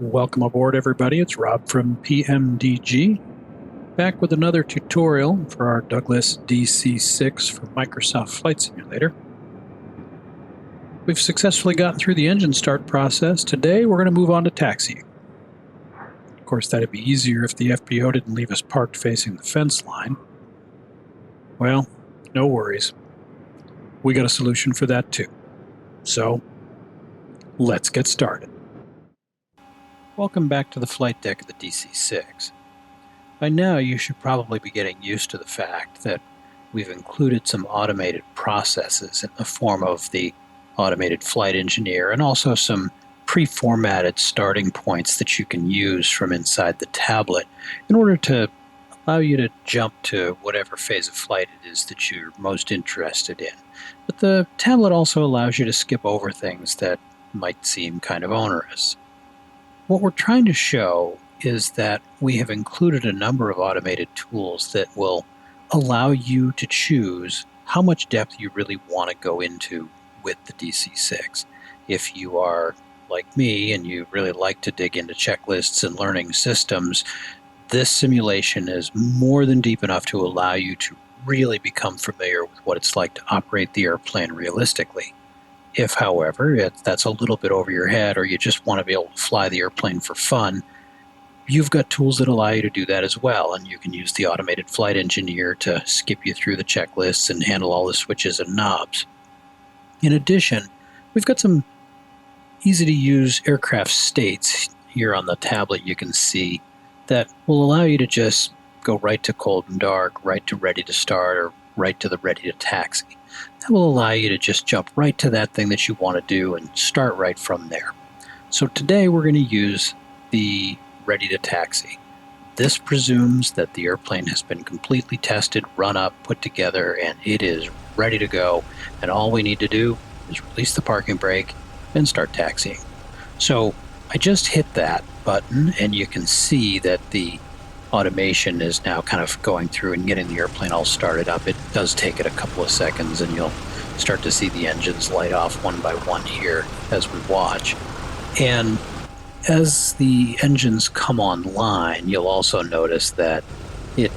Welcome aboard, everybody. It's Rob from PMDG, back with another tutorial for our Douglas DC-6 for Microsoft Flight Simulator. We've successfully gotten through the engine start process. Today, we're going to move on to taxiing. Of course, that'd be easier if the FBO didn't leave us parked facing the fence line. Well, no worries. We got a solution for that too. So, let's get started. Welcome back to the flight deck of the DC-6. By now you should probably be getting used to the fact that we've included some automated processes in the form of the automated flight engineer and also some pre-formatted starting points that you can use from inside the tablet in order to allow you to jump to whatever phase of flight it is that you're most interested in. But the tablet also allows you to skip over things that might seem kind of onerous. What we're trying to show is that we have included a number of automated tools that will allow you to choose how much depth you really want to go into with the DC-6. If you are like me and you really like to dig into checklists and learning systems, this simulation is more than deep enough to allow you to really become familiar with what it's like to operate the airplane realistically. If, however, that's a little bit over your head or you just want to be able to fly the airplane for fun, you've got tools that allow you to do that as well, and you can use the automated flight engineer to skip you through the checklists and handle all the switches and knobs. In addition, we've got some easy-to-use aircraft states here on the tablet you can see that will allow you to just go right to cold and dark, right to ready to start, or right to the ready to taxi. That will allow you to just jump right to that thing that you want to do and start right from there. So today we're going to use the ready to taxi. This presumes that the airplane has been completely tested, run up, put together, and it is ready to go. And all we need to do is release the parking brake and start taxiing. So I just hit that button and you can see that the automation is now kind of going through and getting the airplane all started up. It does take it a couple of seconds and you'll start to see the engines light off one by one here as we watch. And as the engines come online, you'll also notice that it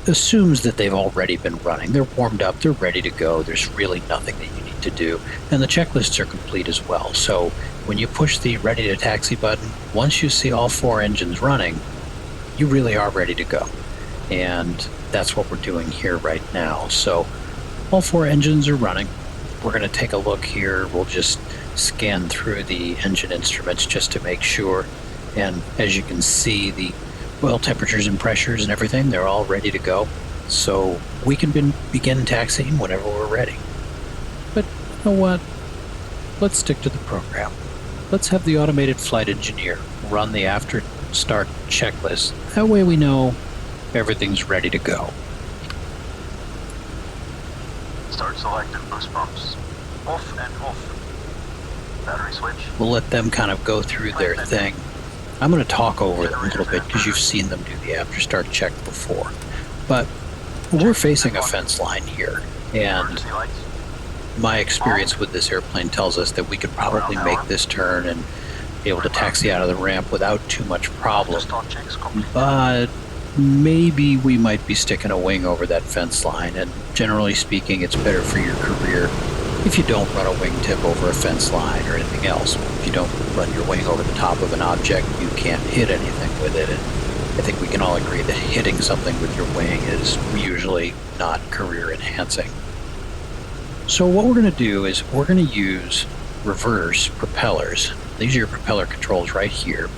assumes that they've already been running. They're warmed up, they're ready to go. There's really nothing that you need to do. And the checklists are complete as well. So when you push the ready to taxi button, once you see all four engines running, you really are ready to go. And that's what we're doing here right now. So all four engines are running. We're going to take a look here. We'll just scan through the engine instruments just to make sure. And as you can see, the oil temperatures and pressures and everything, they're all ready to go. So we can begin taxiing whenever we're ready. But you know what? Let's stick to the program. Let's have the automated flight engineer run the after start checklist. That way we know everything's ready to go. Start selected boost pumps. Off and off. Battery switch. We'll let them kind of go through their thing. I'm going to talk over them a little bit because you've seen them do the after start check before. But we're facing a fence line here, and my experience with this airplane tells us that we could probably make this turn and be able to taxi out of the ramp without too much problem. But maybe we might be sticking a wing over that fence line, and generally speaking, it's better for your career if you don't run a wingtip over a fence line or anything else. If you don't run your wing over the top of an object, you can't hit anything with it. And I think we can all agree that hitting something with your wing is usually not career enhancing. So what we're going to do is we're going to use reverse propellers. These are your propeller controls right here.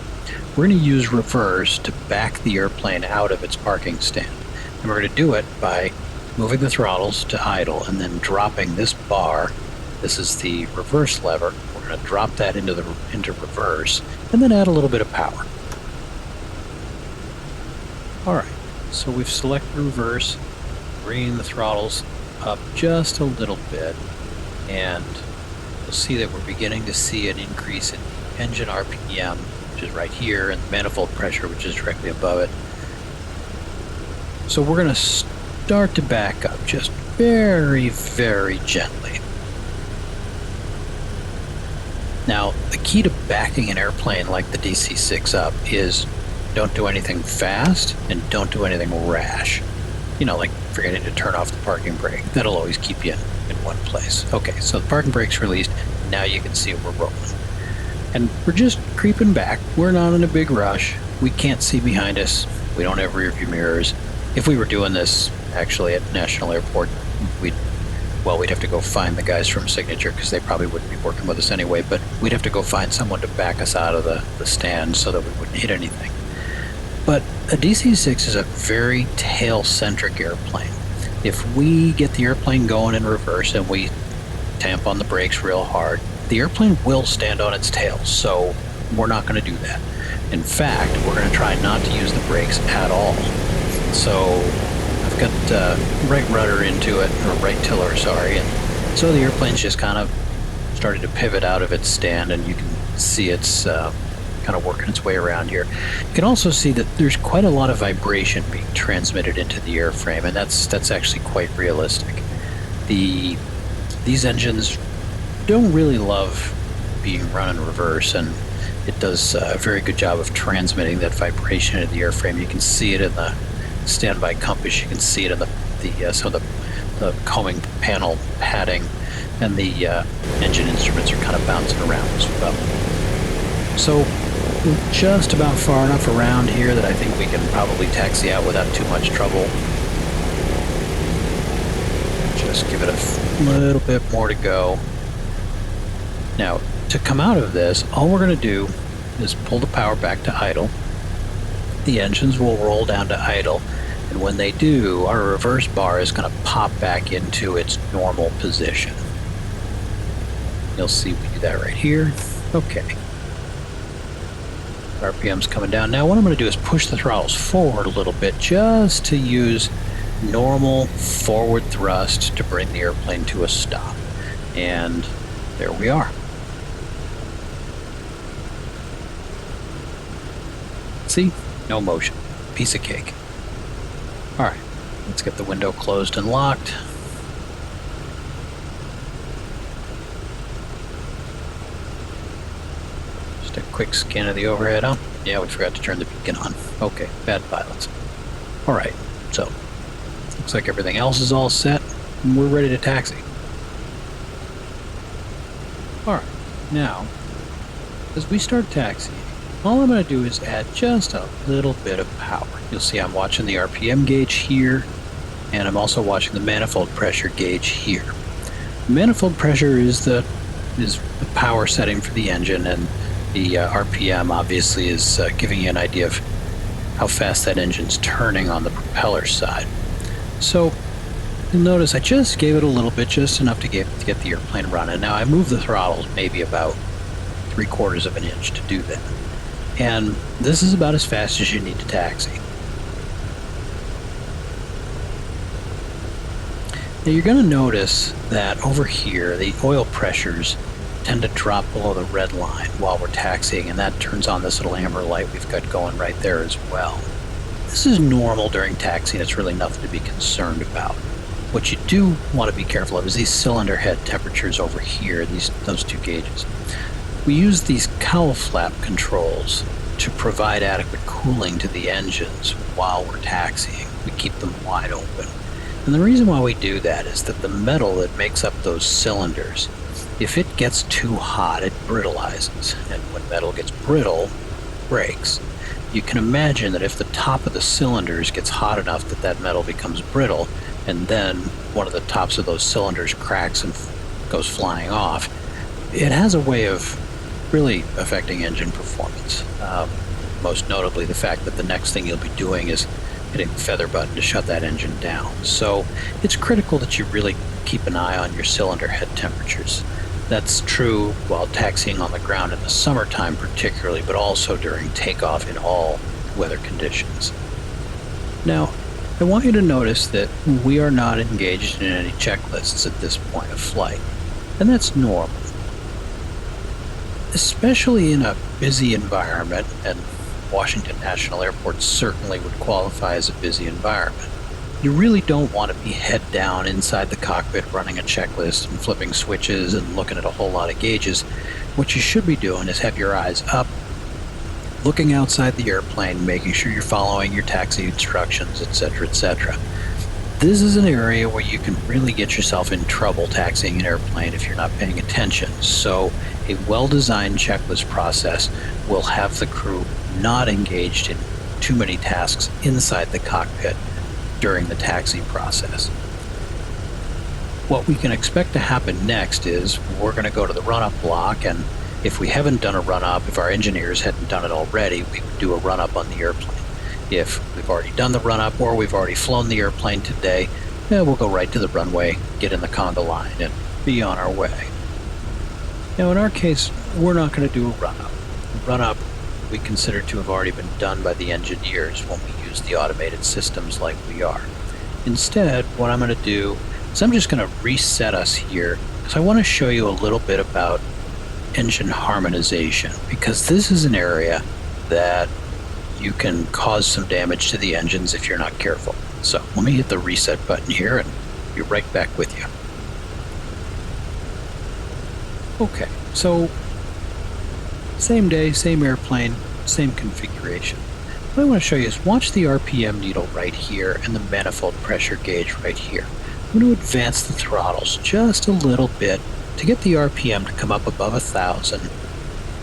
We're going to use reverse to back the airplane out of its parking stand. And we're going to do it by moving the throttles to idle and then dropping this bar. This is the reverse lever. We're going to drop that into reverse and then add a little bit of power. Alright, so we've selected reverse, bringing the throttles up just a little bit, and you'll see that we're beginning to see an increase in engine RPM, which is right here, and the manifold pressure, which is directly above it. So we're going to start to back up just very, very gently. Now, the key to backing an airplane like the DC-6 up is don't do anything fast and don't do anything rash. You know, like forgetting to turn off the parking brake. That'll always keep you in one place. Okay, so the parking brake's released. Now you can see we're rolling. And we're just creeping back. We're not in a big rush. We can't see behind us. We don't have rear view mirrors. If we were doing this actually at National Airport, we'd have to go find the guys from Signature because they probably wouldn't be working with us anyway, but we'd have to go find someone to back us out of the stand so that we wouldn't hit anything. But a DC-6 is a very tail-centric airplane. If we get the airplane going in reverse and we tamp on the brakes real hard, the airplane will stand on its tail, so we're not going to do that. In fact, we're going to try not to use the brakes at all. So I've got right rudder into it, or right tiller, sorry, and so the airplane's just kind of started to pivot out of its stand, and you can see it's kind of working its way around here. You can also see that there's quite a lot of vibration being transmitted into the airframe, and that's actually quite realistic. These engines don't really love being run in reverse, and it does a very good job of transmitting that vibration into the airframe. You can see it in the standby compass. You can see it in the combing panel padding, and the engine instruments are kind of bouncing around as well. So we're just about far enough around here that I think we can probably taxi out without too much trouble. Just give it a little bit more to go. Now, to come out of this, all we're going to do is pull the power back to idle. The engines will roll down to idle, and when they do, our reverse bar is going to pop back into its normal position. You'll see we do that right here. Okay. RPM's coming down. Now what I'm going to do is push the throttles forward a little bit just to use normal forward thrust to bring the airplane to a stop. And there we are. See? No motion. Piece of cake. Alright, let's get the window closed and locked. Just a quick scan of the overhead. Oh, yeah, we forgot to turn the beacon on. Okay, bad pilots. Alright, so looks like everything else is all set, and we're ready to taxi. Alright, now, as we start taxiing, all I'm going to do is add just a little bit of power. You'll see I'm watching the RPM gauge here, and I'm also watching the manifold pressure gauge here. The manifold pressure is the power setting for the engine, and the RPM obviously is giving you an idea of how fast that engine's turning on the propeller side. So you'll notice I just gave it a little bit, just enough to get the airplane running. Now I moved the throttles maybe about 3/4 of an inch to do that. And this is about as fast as you need to taxi. Now you're going to notice that over here the oil pressures tend to drop below the red line while we're taxiing, and that turns on this little amber light we've got going right there as well. This is normal during taxiing. It's really nothing to be concerned about. What you do want to be careful of is these cylinder head temperatures over here, those two gauges. We use these cowl flap controls to provide adequate cooling to the engines while we're taxiing. We keep them wide open. And the reason why we do that is that the metal that makes up those cylinders, if it gets too hot, it brittleizes. And when metal gets brittle, it breaks. You can imagine that if the top of the cylinders gets hot enough that metal becomes brittle, and then one of the tops of those cylinders cracks and goes flying off, it has a way of really affecting engine performance. Most notably the fact that the next thing you'll be doing is hitting the feather button to shut that engine down. So it's critical that you really keep an eye on your cylinder head temperatures. That's true while taxiing on the ground in the summertime particularly, but also during takeoff in all weather conditions. Now, I want you to notice that we are not engaged in any checklists at this point of flight, and that's normal. Especially in a busy environment, and Washington National Airport certainly would qualify as a busy environment. You really don't want to be head down inside the cockpit running a checklist and flipping switches and looking at a whole lot of gauges. what you should be doing is have your eyes up, looking outside the airplane, making sure you're following your taxi instructions, etc., etc. This is an area where you can really get yourself in trouble taxiing an airplane if you're not paying attention. So a well-designed checklist process will have the crew not engaged in too many tasks inside the cockpit during the taxi process. What we can expect to happen next is we're going to go to the run-up block, and if we haven't done a run-up, if our engineers hadn't done it already, we would do a run-up on the airplane. If we've already done the run-up or we've already flown the airplane today, we'll go right to the runway, get in the conga line, and be on our way. Now, in our case, we're not going to do a run-up. The run-up we consider to have already been done by the engineers when we use the automated systems like we are. Instead, what I'm going to do is I'm just going to reset us here because I want to show you a little bit about engine harmonization, because this is an area that you can cause some damage to the engines if you're not careful. So let me hit the reset button here and be right back with you. Okay, so same day, same airplane, same configuration. What I want to show you is watch the RPM needle right here and the manifold pressure gauge right here. I'm going to advance the throttles just a little bit to get the RPM to come up above 1,000.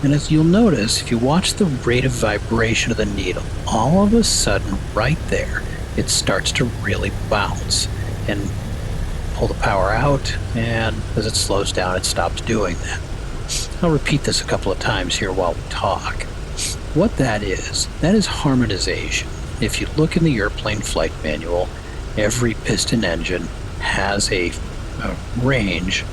And as you'll notice, if you watch the rate of vibration of the needle, all of a sudden, right there, it starts to really bounce. And pull the power out, and as it slows down, it stops doing that. I'll repeat this a couple of times here while we talk. What that is harmonization. If you look in the airplane flight manual, every piston engine has a range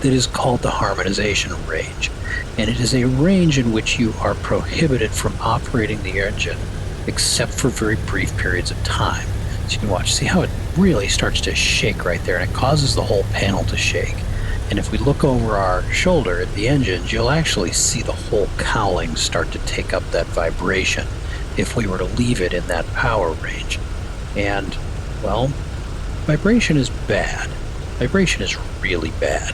that is called the harmonization range. And it is a range in which you are prohibited from operating the engine except for very brief periods of time. So you can watch, see how it really starts to shake right there, and it causes the whole panel to shake. And if we look over our shoulder at the engines, you'll actually see the whole cowling start to take up that vibration if we were to leave it in that power range. And, well, vibration is bad. Vibration is really bad.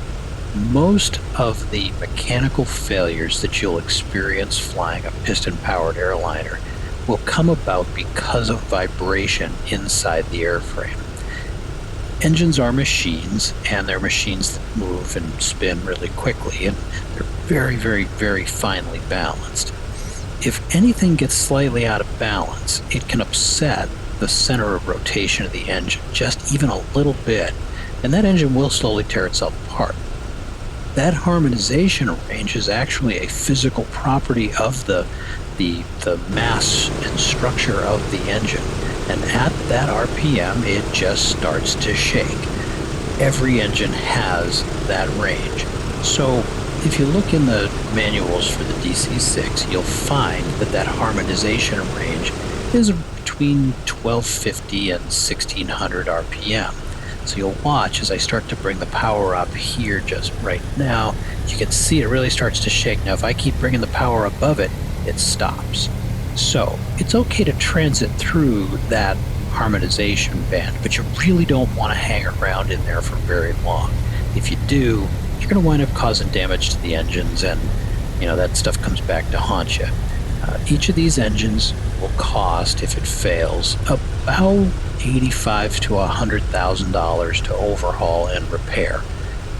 Most of the mechanical failures that you'll experience flying a piston-powered airliner will come about because of vibration inside the airframe. Engines are machines, and they're machines that move and spin really quickly, and they're very, very, very finely balanced. If anything gets slightly out of balance, it can upset the center of rotation of the engine just even a little bit, and that engine will slowly tear itself apart. That harmonization range is actually a physical property of the mass and structure of the engine, and at that RPM it just starts to shake. Every engine has that range. So if you look in the manuals for the DC-6, you'll find that harmonization range is between 1250 and 1600 RPM. So you'll watch as I start to bring the power up here just right now. You can see it really starts to shake. Now if I keep bringing the power above it, it stops. So it's okay to transit through that harmonization band, but you really don't want to hang around in there for very long. If you do, you're going to wind up causing damage to the engines, and that stuff comes back to haunt you. Each of these engines will cost, if it fails, about $85,000 to $100,000 to overhaul and repair.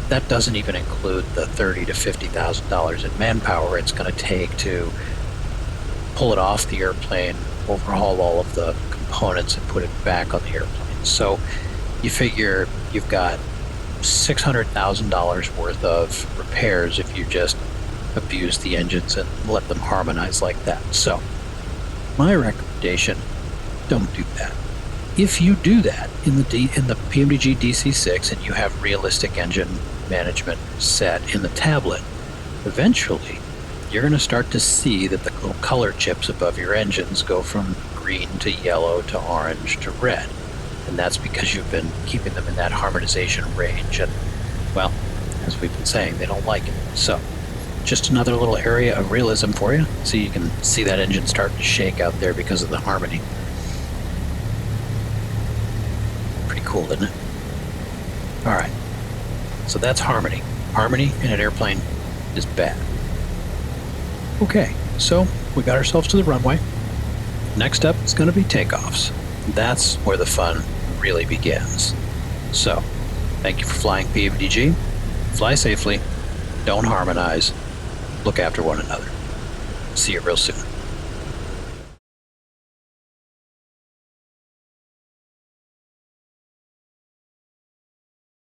That doesn't even include the $30,000 to $50,000 in manpower it's going to take to pull it off the airplane, overhaul all of the components, and put it back on the airplane. So you figure you've got $600,000 worth of repairs if you just abuse the engines and let them harmonize like that. So my recommendation, don't do that. If you do that in the PMDG DC-6 and you have realistic engine management set in the tablet, eventually you're going to start to see that the little color chips above your engines go from green to yellow to orange to red. And that's because you've been keeping them in that harmonization range. And, well, as we've been saying, they don't like it. So just another little area of realism for you, so you can see that engine start to shake out there because of the harmony. Pretty cool, isn't it? All right. So that's harmony. Harmony in an airplane, is bad. Okay, so we got ourselves to the runway. Next up is going to be takeoffs. That's where the fun really begins. So, thank you for flying PMDG. Fly safely, don't harmonize, look after one another. See you real soon.